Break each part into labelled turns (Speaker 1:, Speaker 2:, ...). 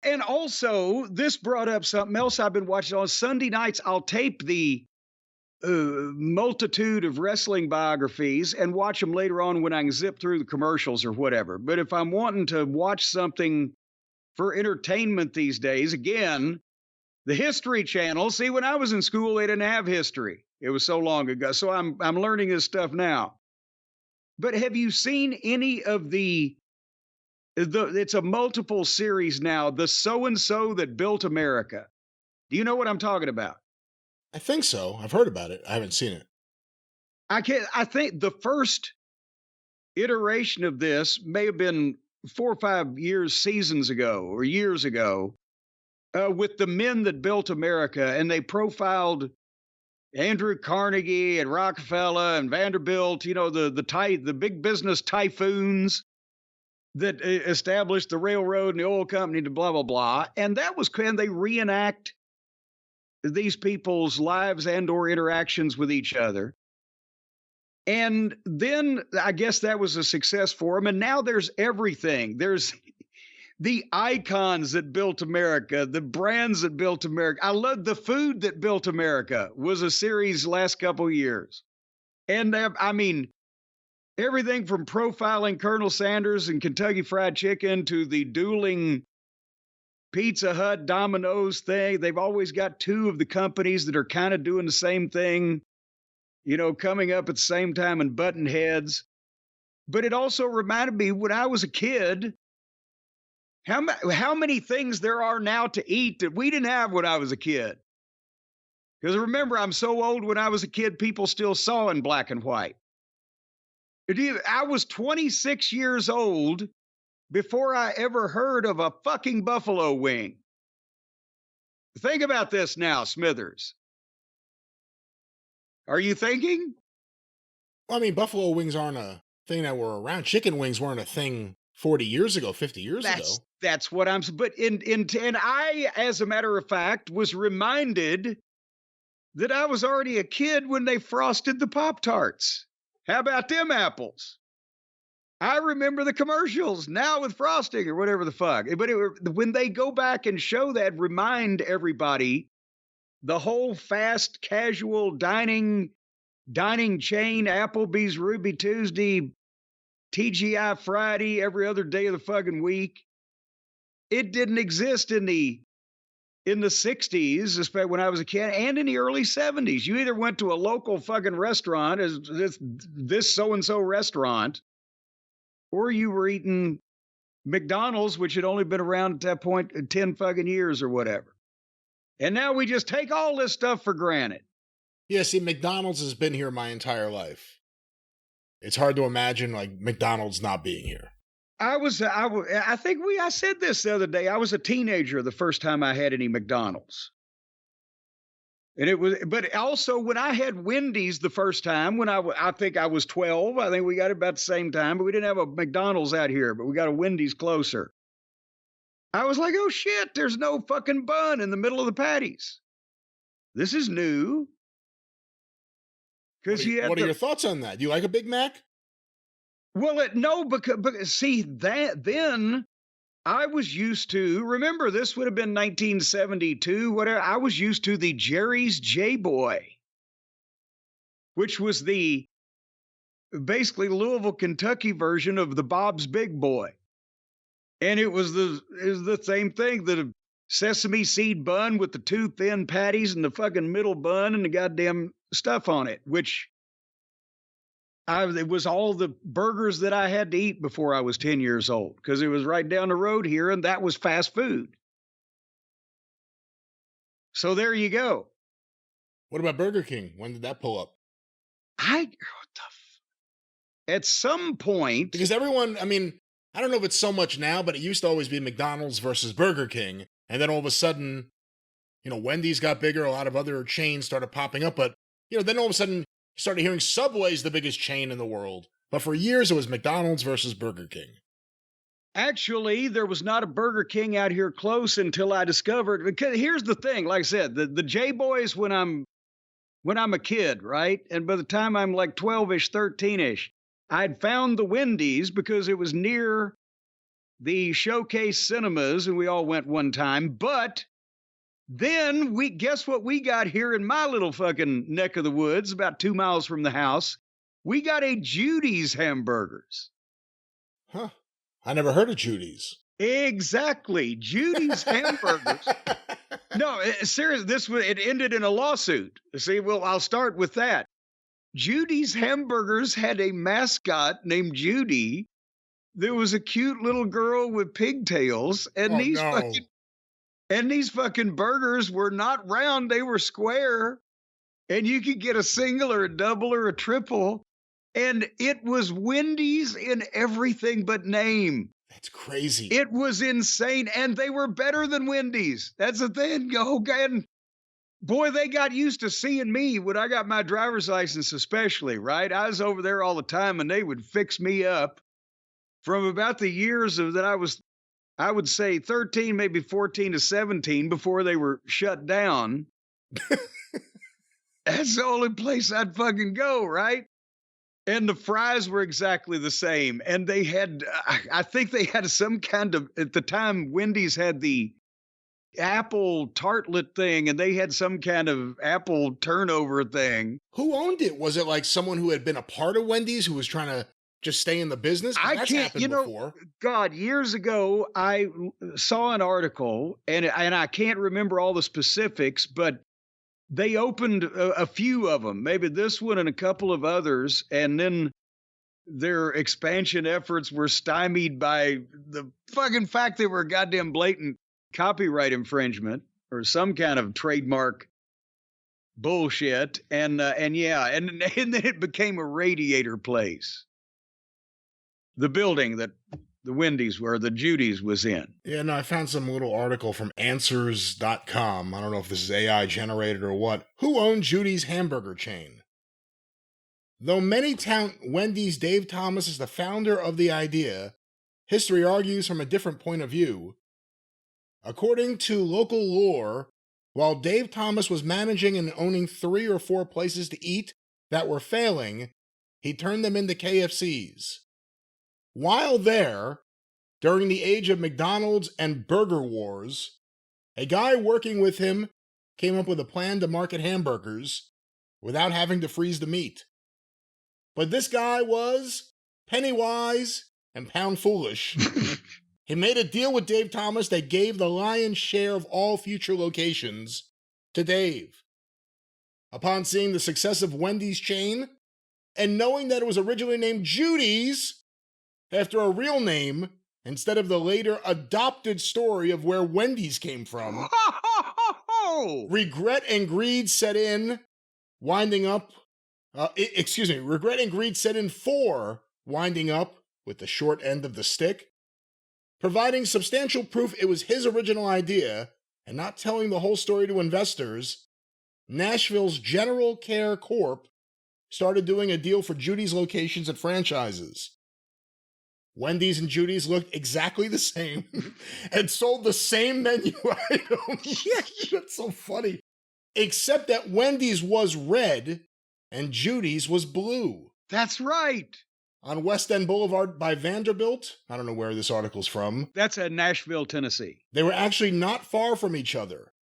Speaker 1: And also, this brought up something else I've been watching on Sunday nights. I'll tape the multitude of wrestling biographies and watch them later on when I can zip through the commercials or whatever. But if I'm wanting to watch something for entertainment these days, again, the History Channel. See, when I was in school, they didn't have history. It was so long ago. So I'm learning this stuff now. But have you seen any of it's a multiple series now, the so and so that built America? Do you know what I'm talking about?
Speaker 2: I think so. I've heard about it. I haven't seen it.
Speaker 1: I think the first iteration of this may have been 4 or 5 seasons ago or years ago, with the men that built America, and they profiled Andrew Carnegie and Rockefeller and Vanderbilt, the big business typhoons that established the railroad and the oil company to blah, blah, blah. And that was, can they reenact these people's lives and or interactions with each other? And then I guess that was a success for them. And now there's everything. There's the icons that built America, the brands that built America. I love the food that built America was a series last couple of years. And I mean, everything from profiling Colonel Sanders and Kentucky Fried Chicken to the dueling Pizza Hut, Domino's thing. They've always got two of the companies that are kind of doing the same thing, coming up at the same time and button heads. But it also reminded me when I was a kid, how many things there are now to eat that we didn't have when I was a kid. Because remember, I'm so old, when I was a kid, people still saw in black and white. I was 26 years old before I ever heard of a fucking buffalo wing. Think about this now, Smithers. Are you thinking?
Speaker 2: Well, I mean, buffalo wings aren't a thing that were around. Chicken wings weren't a thing 40 years ago, 50 years ago.
Speaker 1: That's what I'm, but and I, as a matter of fact, was reminded that I was already a kid when they frosted the Pop-Tarts. How about them apples? I remember the commercials now with frosting or whatever the fuck. But when they go back and show that, remind everybody, the whole fast casual dining chain, Applebee's, Ruby Tuesday, TGI Friday, every other day of the fucking week. It didn't exist in the 60s, especially when I was a kid, and in the early 70s. You either went to a local fucking restaurant, as this so-and-so restaurant, or you were eating McDonald's, which had only been around at that point 10 fucking years or whatever. And now we just take all this stuff for granted.
Speaker 2: Yeah, see, McDonald's has been here my entire life. It's hard to imagine, like, McDonald's not being here.
Speaker 1: I think I said this the other day. I was a teenager the first time I had any McDonald's. And but also when I had Wendy's the first time, when I think I was 12, I think we got it about the same time, but we didn't have a McDonald's out here, but we got a Wendy's closer. I was like, oh shit, there's no fucking bun in the middle of the patties. This is new.
Speaker 2: What are your thoughts on that? Do you like a Big Mac?
Speaker 1: Well, no, because see, that then I was used to, remember, this would have been 1972, whatever. I was used to the Jerry's J-Boy, which was the basically Louisville, Kentucky version of the Bob's Big Boy. And it was the same thing, the sesame seed bun with the two thin patties and the fucking middle bun and the goddamn stuff on it, which it was all the burgers that I had to eat before I was 10 years old, because it was right down the road here, and that was fast food. So there you go.
Speaker 2: What about Burger King? When did that pull up?
Speaker 1: At some point.
Speaker 2: Because everyone, I mean, I don't know if it's so much now, but it used to always be McDonald's versus Burger King. And then all of a sudden, Wendy's got bigger, a lot of other chains started popping up. But, then all of a sudden, you started hearing Subway's the biggest chain in the world. But for years, it was McDonald's versus Burger King.
Speaker 1: Actually, there was not a Burger King out here close until I discovered, because here's the thing, like I said, the J-Boys when I'm a kid, right? And by the time I'm like 12-ish, 13-ish, I'd found the Wendy's because it was near the Showcase Cinemas, and we all went one time. But then guess what we got here in my little fucking neck of the woods, about 2 miles from the house? We got a Judy's Hamburgers.
Speaker 2: Huh. I never heard of Judy's.
Speaker 1: Exactly. Judy's Hamburgers. No, seriously, it ended in a lawsuit. See, well, I'll start with that. Judy's Hamburgers had a mascot named Judy. There was a cute little girl with pigtails, and these fucking burgers were not round, they were square. And you could get a single or a double or a triple. And it was Wendy's in everything but name.
Speaker 2: That's crazy.
Speaker 1: It was insane. And they were better than Wendy's. That's the thing. Okay. And boy, they got used to seeing me when I got my driver's license, especially, right? I was over there all the time, and they would fix me up from about the years that I would say 13, maybe 14 to 17 before they were shut down. That's the only place I'd fucking go, right? And the fries were exactly the same. And they had, I think they had some kind of, at the time, Wendy's had the apple tartlet thing, and they had some kind of apple turnover thing.
Speaker 2: Who owned it? Was it like someone who had been a part of Wendy's who was trying to just stay in the business?
Speaker 1: I can't,
Speaker 2: before.
Speaker 1: God, years ago, I saw an article, and I can't remember all the specifics, but they opened a few of them, maybe this one and a couple of others, and then their expansion efforts were stymied by the fucking fact they were goddamn blatant copyright infringement or some kind of trademark bullshit. And then it became a radiator place. The building that the Wendy's where the Judy's was in.
Speaker 2: Yeah, no, I found some little article from answers.com. I don't know if this is AI generated or what. Who owned Judy's hamburger chain? Though many tout Wendy's Dave Thomas is the founder of the idea, history argues from a different point of view. According to local lore, while Dave Thomas was managing and owning 3 or 4 places to eat that were failing, he turned them into KFCs. While there, during the age of McDonald's and burger wars, a guy working with him came up with a plan to market hamburgers without having to freeze the meat. But this guy was penny wise and pound foolish. He made a deal with Dave Thomas that gave the lion's share of all future locations to Dave. Upon seeing the success of Wendy's chain, and knowing that it was originally named Judy's, after a real name, instead of the later adopted story of where Wendy's came from, regret and greed set in, regret and greed set in for winding up with the short end of the stick, providing substantial proof it was his original idea and not telling the whole story to investors. Nashville's General Care Corp started doing a deal for Judy's locations and franchises. Wendy's and Judy's looked exactly the same and sold the same menu items. That's so funny. Except that Wendy's was red and Judy's was blue.
Speaker 1: That's right.
Speaker 2: On West End Boulevard by Vanderbilt. I don't know where this article's from.
Speaker 1: That's at Nashville, Tennessee.
Speaker 2: They were actually not far from each other.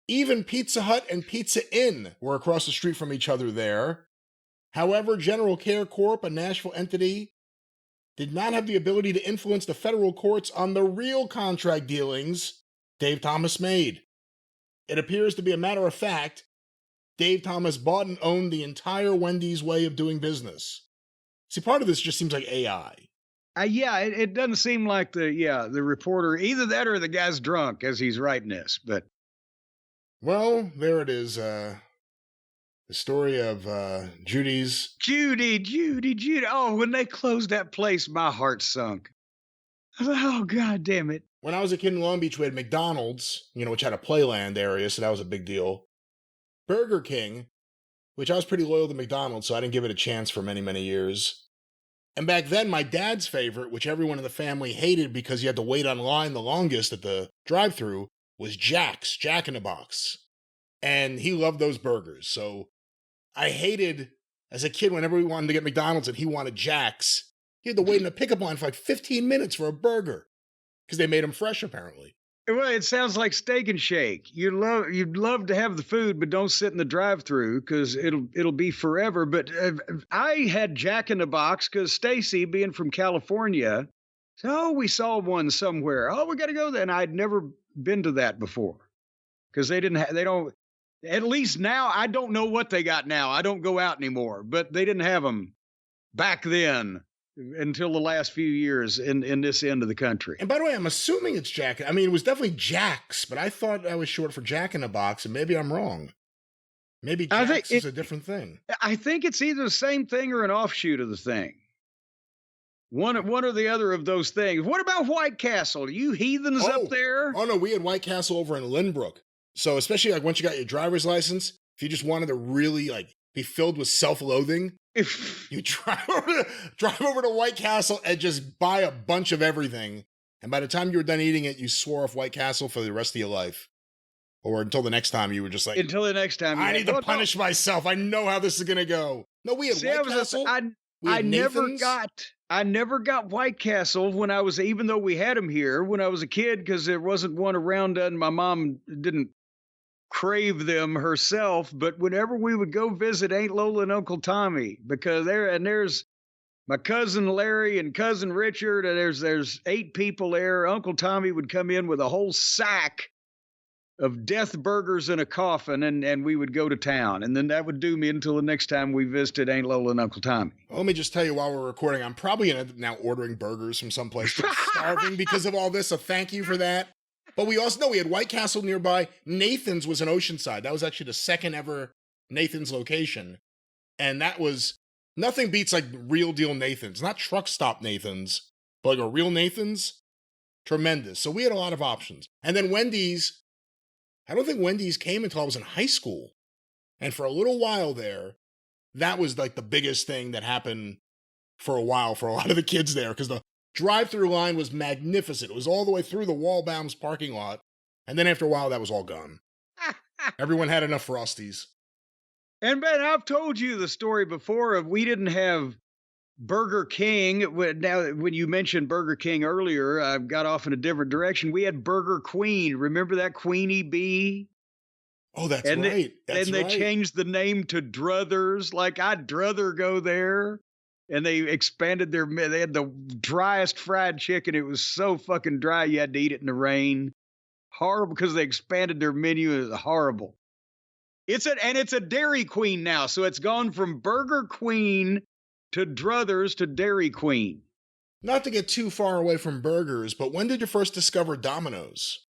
Speaker 2: Even Pizza Hut and Pizza Inn were across the street from each other there. However, General Care Corp, a Nashville entity, did not have the ability to influence the federal courts on the real contract dealings Dave Thomas made. It appears to be a matter of fact, Dave Thomas bought and owned the entire Wendy's way of doing business. See, part of this just seems like AI.
Speaker 1: It doesn't seem like the reporter, either that or the guy's drunk as he's writing this, but.
Speaker 2: Well, there it is. The story of Judy's.
Speaker 1: Judy. Oh, when they closed that place, my heart sunk. I was like, oh, God damn it.
Speaker 2: When I was a kid in Long Beach, we had McDonald's, which had a playland area, so that was a big deal. Burger King, which I was pretty loyal to McDonald's, so I didn't give it a chance for many, many years. And back then, my dad's favorite, which everyone in the family hated because you had to wait online the longest at the drive-thru, was Jack's, Jack in the Box. And he loved those burgers, so I hated, as a kid, whenever we wanted to get McDonald's and he wanted Jack's, he had to wait in a pickup line for like 15 minutes for a burger. because they made them fresh, apparently.
Speaker 1: Well, it sounds like Steak and Shake. You'd love to have the food, but don't sit in the drive-thru because it'll be forever. But I had Jack in the Box because Stacy, being from California, said, "Oh, we saw one somewhere. Oh, we got to go there." And I'd never been to that before because they don't. At least now, I don't know what they got now. I don't go out anymore, but they didn't have them back then until the last few years in this end of the country.
Speaker 2: And by the way, I'm assuming it's Jack. I mean, it was definitely Jack's, but I thought that was short for Jack in the Box, and maybe I'm wrong. Maybe Jack's is a different thing.
Speaker 1: I think it's either the same thing or an offshoot of the thing. One or the other of those things. What about White Castle? Are you heathens up there?
Speaker 2: Oh, no, we had White Castle over in Lynbrook. So especially like once you got your driver's license, if you just wanted to really like be filled with self-loathing, you drive over to White Castle and just buy a bunch of everything. And by the time you were done eating it, you swore off White Castle for the rest of your life. Or until the next time you were just like,
Speaker 1: until the next time.
Speaker 2: I need to punish myself. I know how this is going to go. No, we had White Castle.
Speaker 1: I never got White Castle when I was, even though we had them here when I was a kid, because there wasn't one around and my mom didn't crave them herself. But whenever we would go visit Aunt Lola and Uncle Tommy, because there's my cousin Larry and cousin Richard, and there's 8 people there. Uncle Tommy would come in with a whole sack of death burgers in a coffin, and we would go to town. And then that would do me until the next time we visited Aunt Lola and Uncle Tommy.
Speaker 2: Well, let me just tell you while we're recording, I'm probably going to end up now ordering burgers from someplace. I'm starving because of all this, so thank you for that. But we also know we had White Castle nearby. Nathan's was in Oceanside. That was actually the second ever Nathan's location. And that was, nothing beats like real deal Nathan's. Not truck stop Nathan's, but like a real Nathan's. Tremendous. So we had a lot of options. And then Wendy's, I don't think Wendy's came until I was in high school. And for a little while there, that was like the biggest thing that happened for a while for a lot of the kids there, because the drive-through line was magnificent. It was all the way through the Wallbaum's parking lot. And then after a while, that was all gone. Everyone had enough Frosties.
Speaker 1: And Ben, I've told you the story before of we didn't have Burger King. Now, when you mentioned Burger King earlier, I got off in a different direction. We had Burger Queen. Remember that Queenie Bee?
Speaker 2: Oh, that's right.
Speaker 1: They changed the name to Druthers. Like, I'd druther go there. And they expanded they had the driest fried chicken. It was so fucking dry you had to eat it in the rain. Horrible, because they expanded their menu. It was horrible. It's a Dairy Queen now. So it's gone from Burger Queen to Druthers to Dairy Queen.
Speaker 2: Not to get too far away from burgers, but when did you first discover Domino's?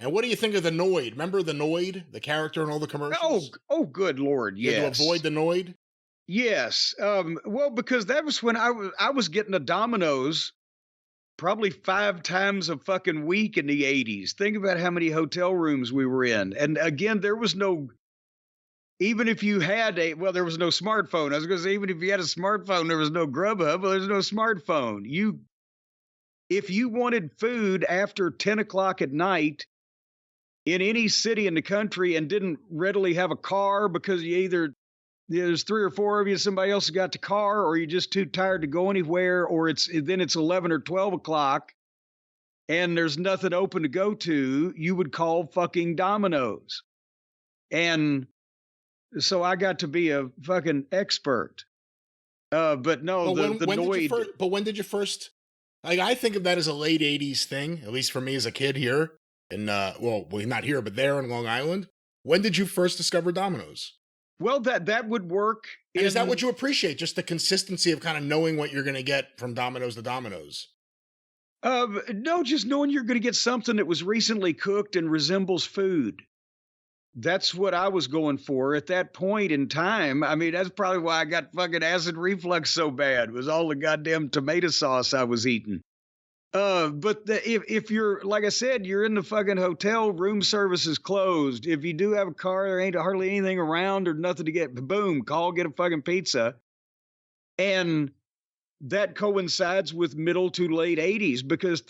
Speaker 2: And what do you think of the Noid? Remember the Noid, the character in all the commercials?
Speaker 1: Oh, good Lord, yes.
Speaker 2: Did you avoid the Noid?
Speaker 1: Yes. Well, because that was when I was getting a Domino's probably 5 times a fucking week in the 80s. Think about how many hotel rooms we were in. And again, there was no, even if you had there was no smartphone. I was going to say, even if you had a smartphone, there was no Grubhub. Well, there's no smartphone. If you wanted food after 10 o'clock at night in any city in the country and didn't readily have a car because there's 3 or 4 of you, somebody else has got the car, or you're just too tired to go anywhere, or it's 11 or 12 o'clock and there's nothing open to go to, you would call fucking Domino's. And so I got to be a fucking expert. But no,
Speaker 2: but when did you first, like, I think of that as a late 80s thing, at least for me as a kid here in, not here, but there in Long Island. When did you first discover Domino's?
Speaker 1: Well, that would work.
Speaker 2: And is that what you appreciate? Just the consistency of kind of knowing what you're going to get from Domino's to Domino's?
Speaker 1: No, just knowing you're going to get something that was recently cooked and resembles food. That's what I was going for at that point in time. I mean, that's probably why I got fucking acid reflux so bad, was all the goddamn tomato sauce I was eating. But if you're, like I said, you're in the fucking hotel, room service is closed. If you do have a car, there ain't hardly anything around or nothing to get. Boom, get a fucking pizza. And that coincides with middle to late 80s, because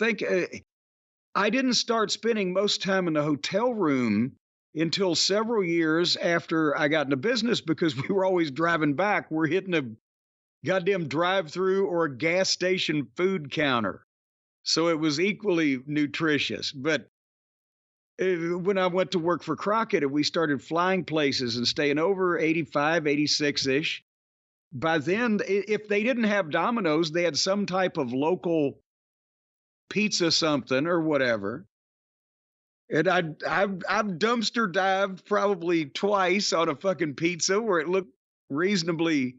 Speaker 1: I didn't start spending most time in the hotel room until several years after I got into business, because we were always driving back. We're hitting a goddamn drive-through or a gas station food counter. So it was equally nutritious. But when I went to work for Crockett and we started flying places and staying over 85, 86-ish, by then, if they didn't have Domino's, they had some type of local pizza something or whatever. And I've dumpster dived probably twice on a fucking pizza where it looked reasonably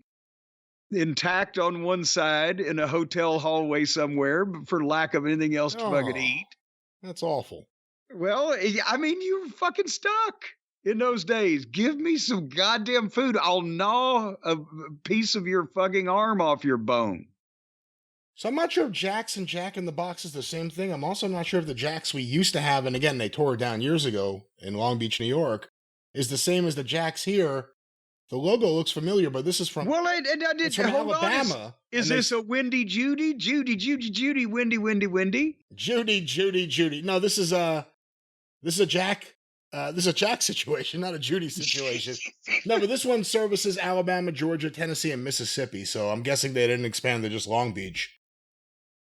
Speaker 1: intact on one side in a hotel hallway somewhere for lack of anything else to fucking eat.
Speaker 2: That's awful.
Speaker 1: Well, I mean, you were fucking stuck in those days. Give me some goddamn food. I'll gnaw a piece of your fucking arm off your bone.
Speaker 2: So I'm not sure if Jack's and Jack in the Box is the same thing. I'm also not sure if the Jack's we used to have, and again, they tore it down years ago in Long Beach, New York, is the same as the Jack's here. The logo looks familiar, but this is from,
Speaker 1: it's from
Speaker 2: Alabama.
Speaker 1: Is this a Windy Judy? Judy, Windy?
Speaker 2: Judy. No, this is a Jack. This is a Jack situation, not a Judy situation. No, but this one services Alabama, Georgia, Tennessee, and Mississippi. So I'm guessing they didn't expand to just Long Beach.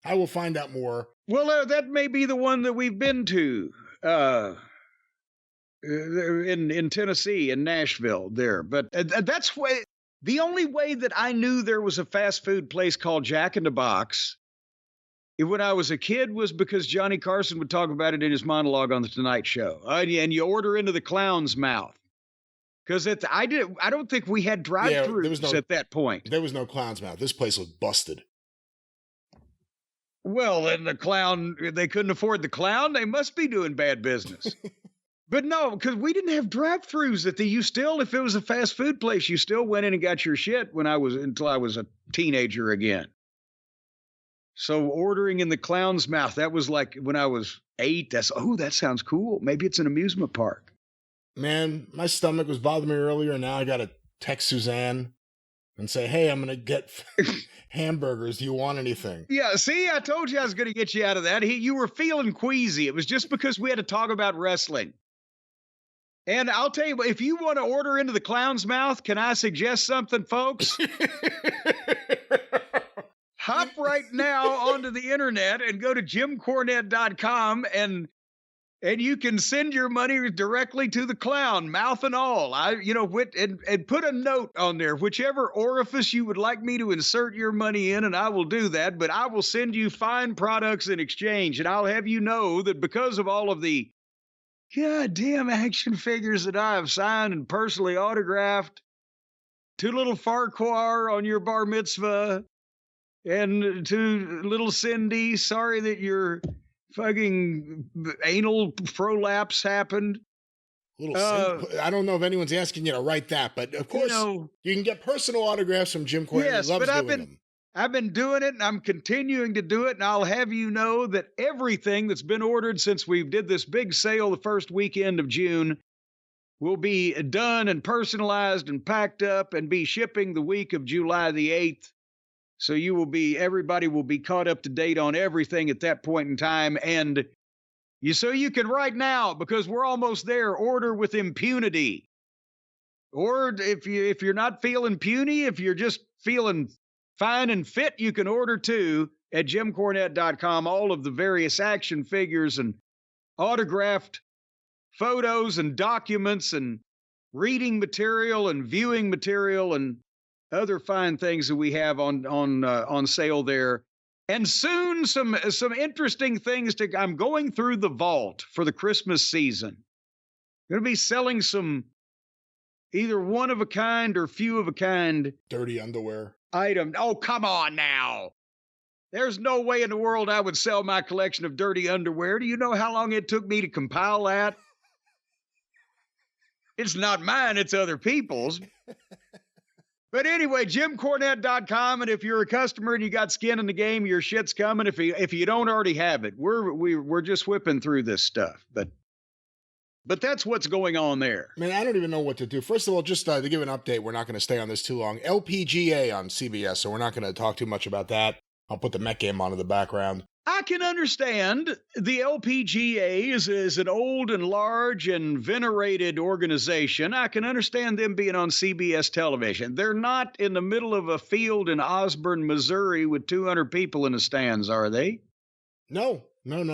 Speaker 2: I will find out more.
Speaker 1: Well, that may be the one that we've been to in Tennessee, in Nashville there. But that's the only way that I knew there was a fast food place called Jack in the Box when I was a kid was because Johnny Carson would talk about it in his monologue on the Tonight Show. And you order into the clown's mouth. Because I don't think we had drive-thrus at that point.
Speaker 2: There was no clown's mouth. This place was busted.
Speaker 1: Well, and the clown, they couldn't afford the clown. They must be doing bad business. But no, because we didn't have drive-thrus if it was a fast food place, you still went in and got your shit until I was a teenager again. So ordering in the clown's mouth, that was like when I was 8. That sounds cool. Maybe it's an amusement park.
Speaker 2: Man, my stomach was bothering me earlier, and now I got to text Suzanne and say, hey, I'm going to get hamburgers. Do you want anything?
Speaker 1: Yeah, see, I told you I was going to get you out of that. You were feeling queasy. It was just because we had to talk about wrestling. And I'll tell you, if you want to order into the clown's mouth, can I suggest something, folks? Hop right now onto the internet and go to JimCornette.com and you can send your money directly to the clown, mouth and all. And put a note on there, whichever orifice you would like me to insert your money in, and I will do that. But I will send you fine products in exchange, and I'll have you know that because of all of the goddamn action figures that I have signed and personally autographed, to little Farquhar on your bar mitzvah, and to little Cindy, sorry that your fucking anal prolapse happened.
Speaker 2: I don't know if anyone's asking you to write that, but of course you can get personal autographs from Jim Cornette.
Speaker 1: Yes, but I've been doing it, and I'm continuing to do it, and I'll have you know that everything that's been ordered since we did this big sale the first weekend of June will be done and personalized and packed up and be shipping the week of July the 8th. So everybody will be caught up to date on everything at that point in time. And you can right now, because we're almost there, order with impunity. Or if you're not feeling puny, if you're just feeling fine and fit, you can order too at JimCornette.com all of the various action figures and autographed photos and documents and reading material and viewing material and other fine things that we have on sale there. And soon some interesting things I'm going through the vault for the Christmas season. I'm going to be selling some either one of a kind or few of a kind
Speaker 2: dirty underwear
Speaker 1: item. Oh, come on now. There's no way in the world I would sell my collection of dirty underwear. Do you know how long it took me to compile that? It's not mine, it's other people's. But anyway, JimCornette.com, and if you're a customer and you got skin in the game, your shit's coming. If you don't already have it, we're just whipping through this stuff. But that's what's going on there.
Speaker 2: Man, I don't even know what to do. First of all, just to give an update, we're not going to stay on this too long. LPGA on CBS, so we're not going to talk too much about that. I'll put the Met game on in the background.
Speaker 1: I can understand the LPGA is an old and large and venerated organization. I can understand them being on CBS television. They're not in the middle of a field in Osborne, Missouri with 200 people in the stands, are they?
Speaker 2: No. They're in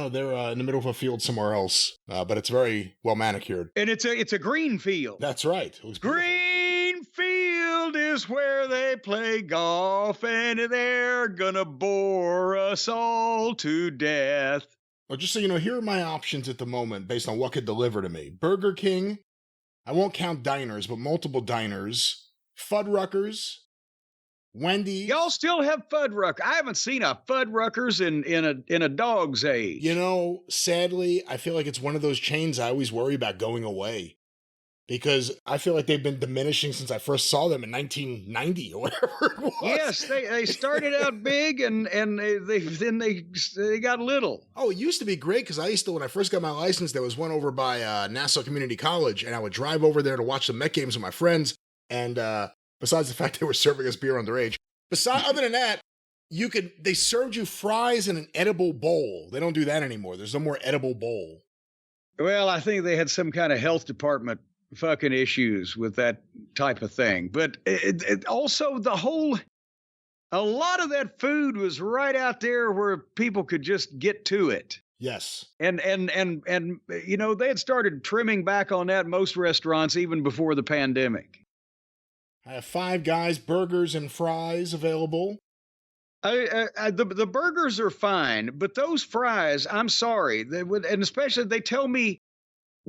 Speaker 2: the middle of a field somewhere else, but it's very well manicured.
Speaker 1: And it's a green field.
Speaker 2: That's right. It was beautiful.
Speaker 1: Green field is where they play golf, and they're gonna bore us all to death.
Speaker 2: Well, just so you know, here are my options at the moment based on what could deliver to me. Burger King, I won't count diners, but multiple diners. Fuddruckers, Wendy's.
Speaker 1: Y'all still have Fuddruckers? I haven't seen a Fuddruckers in a dog's age.
Speaker 2: You know, sadly, I feel like it's one of those chains I always worry about going away. Because I feel like they've been diminishing since I first saw them in 1990 or whatever it was.
Speaker 1: Yes, they started out big and they got little.
Speaker 2: Oh, it used to be great because when I first got my license, there was one over by Nassau Community College, and I would drive over there to watch the Met games with my friends. And besides the fact they were serving us beer underage, other than that, they served you fries in an edible bowl. They don't do that anymore. There's no more edible bowl.
Speaker 1: Well, I think they had some kind of health department fucking issues with that type of thing. But it also a lot of that food was right out there where people could just get to it.
Speaker 2: Yes.
Speaker 1: And you know, they had started trimming back on that most restaurants even before the pandemic.
Speaker 2: I have Five Guys burgers and fries available.
Speaker 1: The burgers are fine, but those fries, I'm sorry, and especially they tell me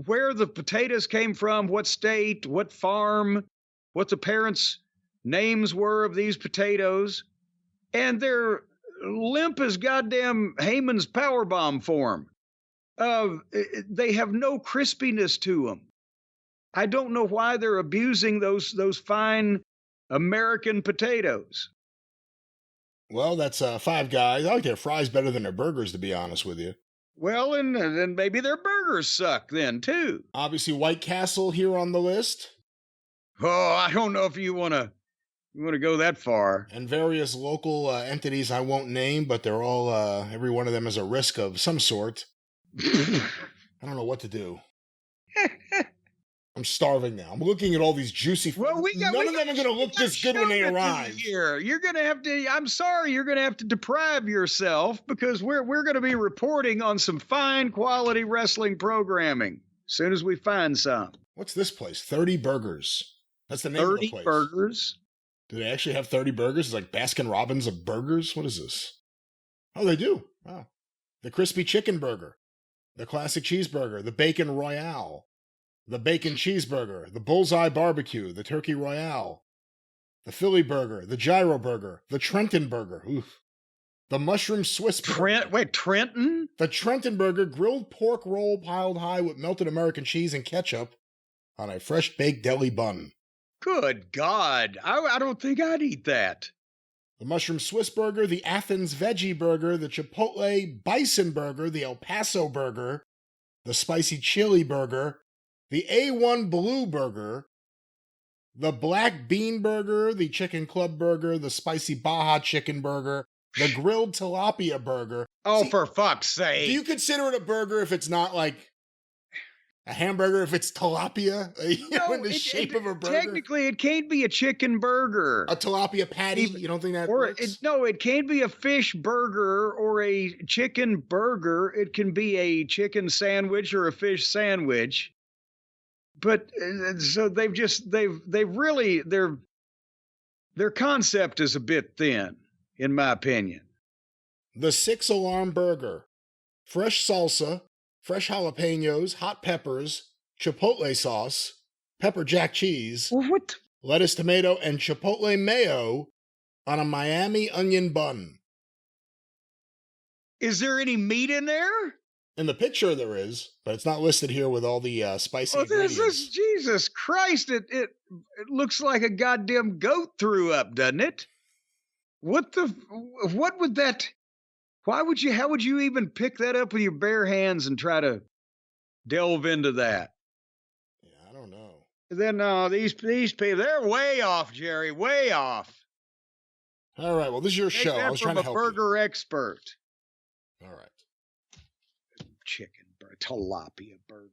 Speaker 1: where the potatoes came from, what state, what farm, what the parents' names were of these potatoes, and they're limp as goddamn Heyman's powerbomb form. They have no crispiness to them. I don't know why they're abusing those fine American potatoes.
Speaker 2: Well, that's Five Guys. I like their fries better than their burgers, to be honest with you.
Speaker 1: Well, and then maybe their burgers suck then, too.
Speaker 2: Obviously, White Castle here on the list.
Speaker 1: Oh, I don't know if you want to go that far.
Speaker 2: And various local entities I won't name, but they're all, every one of them is a risk of some sort. I don't know what to do. I'm starving now. I'm looking at all these juicy.
Speaker 1: Well,
Speaker 2: none of them are going to look this good when they arrive.
Speaker 1: Here, you're going to have to. I'm sorry, you're going to have to deprive yourself because we're going to be reporting on some fine quality wrestling programming as soon as we find some.
Speaker 2: What's this place? 30 Burgers. That's the name of the place.
Speaker 1: 30 burgers.
Speaker 2: Do they actually have 30 burgers? It's like Baskin Robbins of burgers. What is this? Oh, they do. Wow. The crispy chicken burger, the classic cheeseburger, the bacon royale, the bacon cheeseburger, the bullseye barbecue, the turkey royale, the Philly burger, the gyro burger, the Trenton burger, oof, the mushroom Swiss burger.
Speaker 1: Trenton?
Speaker 2: The Trenton burger, grilled pork roll piled high with melted American cheese and ketchup on a fresh baked deli bun.
Speaker 1: Good God. I don't think I'd eat that.
Speaker 2: The mushroom Swiss burger, the Athens veggie burger, the Chipotle bison burger, the El Paso burger, the spicy chili burger, the A1 blue burger, the black bean burger, the chicken club burger, the spicy Baja chicken burger, the grilled tilapia burger.
Speaker 1: Oh, for fuck's sake.
Speaker 2: Do you consider it a burger if it's not like a hamburger, if it's tilapia in the shape of a burger?
Speaker 1: Technically, it can't be a chicken burger.
Speaker 2: A tilapia patty? You don't think that works?
Speaker 1: It can't be a fish burger or a chicken burger. It can be a chicken sandwich or a fish sandwich. But so their concept is a bit thin, in my opinion.
Speaker 2: The 6 Alarm Burger. Fresh salsa, fresh jalapenos, hot peppers, chipotle sauce, pepper jack cheese,
Speaker 1: What?
Speaker 2: lettuce, tomato, and chipotle mayo on a Miami onion bun.
Speaker 1: Is there any meat in there?
Speaker 2: In the picture there is, but it's not listed here with all the spicy ingredients.
Speaker 1: Jesus Christ, it looks like a goddamn goat threw up, doesn't it? What would that, how would you even pick that up with your bare hands and try to delve into that?
Speaker 2: Yeah, I don't know.
Speaker 1: Then these people, they're way off, Jerry, way off.
Speaker 2: All right, well, this is your show. I was trying to help you.
Speaker 1: From a burger expert.
Speaker 2: All right.
Speaker 1: Chicken burger, tilapia burger.